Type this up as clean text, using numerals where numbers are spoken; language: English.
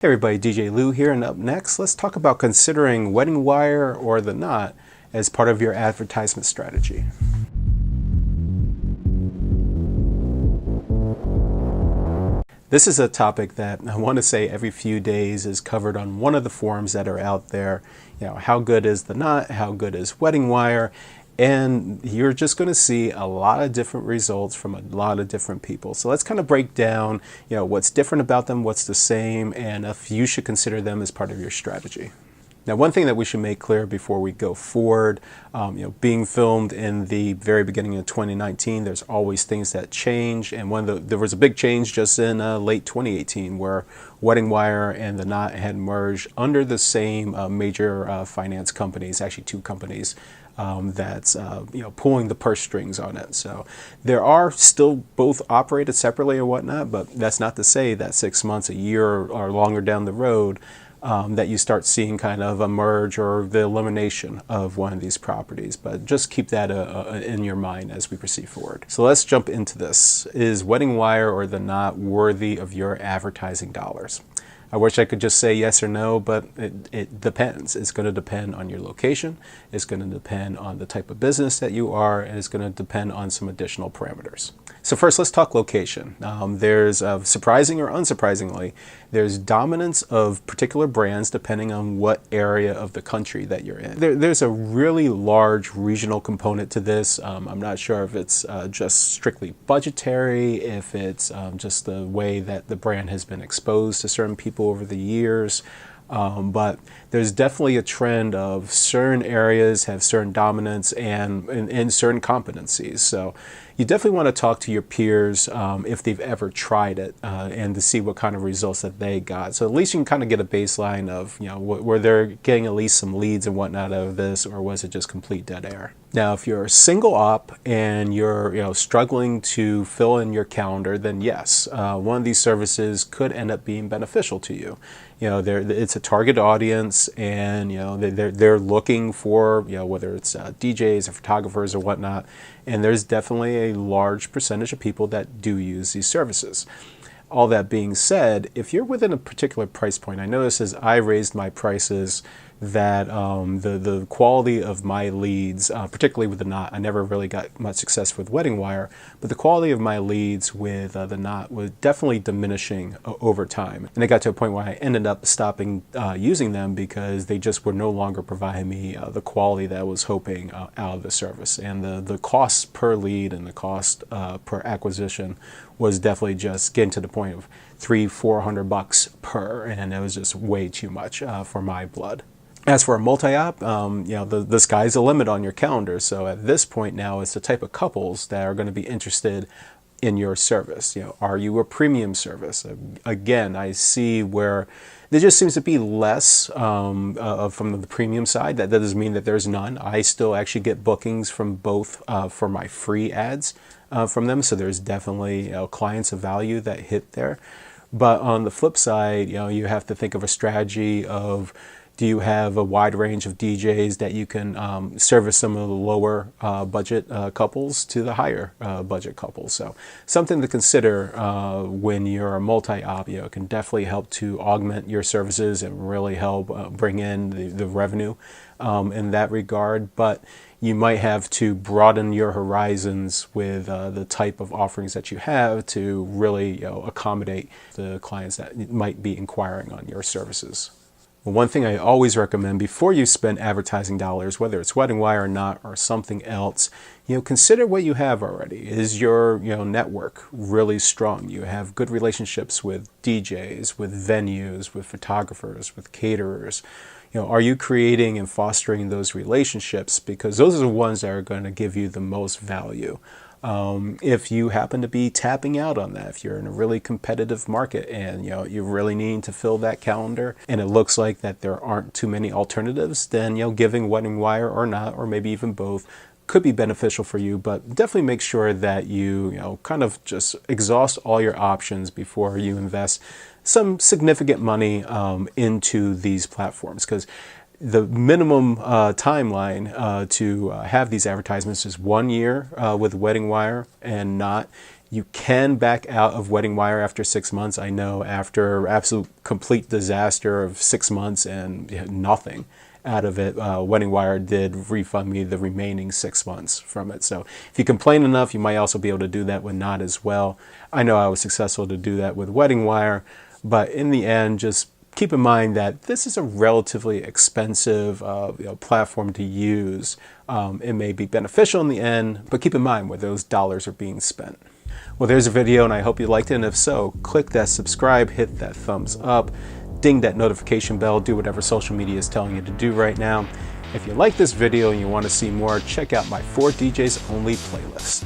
Hey everybody, DJ Lou here, and up next, let's talk about considering wedding wire or the knot as part of your advertisement strategy. This is a topic that I want to say every few days is covered on one of the forums that are out there. How good is the knot? How good is wedding wire? And you're just going to see a lot of different results from a lot of different people. So let's kind of break down, what's different about them, what's the same, and if you should consider them as part of your strategy. Now, one thing that we should make clear before we go forward, being filmed in the very beginning of 2019, there's always things that change. And there was a big change just in late 2018 where wedding wire and the knot had merged under the same major finance companies, actually two companies. That's pulling the purse strings on it. So there are still both operated separately or whatnot, but that's not to say that 6 months, a year, or longer down the road that you start seeing kind of a merge or the elimination of one of these properties. But just keep that in your mind as we proceed forward. So let's jump into this. Is wedding wire or the knot worthy of your advertising dollars? I wish I could just say yes or no, but it depends. It's going to depend on your location. It's going to depend on the type of business that you are, and it's going to depend on some additional parameters. So first, let's talk location. There's, surprising or unsurprisingly, there's dominance of particular brands depending on what area of the country that you're in. There's a really large regional component to this. I'm not sure if it's just strictly budgetary, if it's just the way that the brand has been exposed to certain people over the years. But there's definitely a trend of certain areas have certain dominance and certain competencies. So you definitely want to talk to your peers if they've ever tried it and to see what kind of results that they got. So at least you can kind of get a baseline of, were they getting at least some leads and whatnot out of this, or was it just complete dead air? Now, if you're a single op and you're struggling to fill in your calendar, then yes, one of these services could end up being beneficial to you. It's a target audience, and they're looking for whether it's DJs or photographers or whatnot, and there's definitely a large percentage of people that do use these services. All that being said, if you're within a particular price point, I noticed as I raised my prices that the quality of my leads, particularly with the knot, I never really got much success with wedding wire, but the quality of my leads with the knot was definitely diminishing over time. And it got to a point where I ended up stopping using them because they just were no longer providing me the quality that I was hoping out of the service. And the cost per lead and the cost per acquisition was definitely just getting to the point of $300-400 per, and it was just way too much for my blood. As for a multi-op, the sky's the limit on your calendar. So at this point now, it's the type of couples that are going to be interested in your service. Are you a premium service? Again, I see where there just seems to be less from the premium side. That doesn't mean that there's none. I still actually get bookings from both for my free ads from them. So there's definitely clients of value that hit there. But on the flip side, you have to think of a strategy of, do you have a wide range of DJs that you can service some of the lower budget couples to the higher budget couples? So something to consider when you're a multi-op. It can definitely help to augment your services and really help bring in the revenue in that regard. But you might have to broaden your horizons with the type of offerings that you have to really accommodate the clients that might be inquiring on your services. Well, one thing I always recommend before you spend advertising dollars, whether it's wedding wire or not or something else, consider what you have already. Is your network really strong? You have good relationships with DJs, with venues, with photographers, with caterers. Are you creating and fostering those relationships? Because those are the ones that are going to give you the most value. If you happen to be tapping out on that, if you're in a really competitive market and you're really needing to fill that calendar and it looks like that there aren't too many alternatives, then giving wedding wire or not, or maybe even both, could be beneficial for you. But definitely make sure that you kind of just exhaust all your options before you invest some significant money into these platforms, because the minimum timeline to have these advertisements is 1 year with wedding wire and not, You can back out of WeddingWire after 6 months. I know after absolute complete disaster of 6 months and nothing out of it, WeddingWire did refund me the remaining 6 months from it. So if you complain enough, you might also be able to do that with Knot as well. I know I was successful to do that with WeddingWire, but in the end, just keep in mind that this is a relatively expensive platform to use. It may be beneficial in the end, but keep in mind where those dollars are being spent. Well, there's a video, and I hope you liked it, and if so, click that subscribe, hit that thumbs up, ding that notification bell, do whatever social media is telling you to do right now. If you like this video and you want to see more, check out my 4 DJs Only playlist.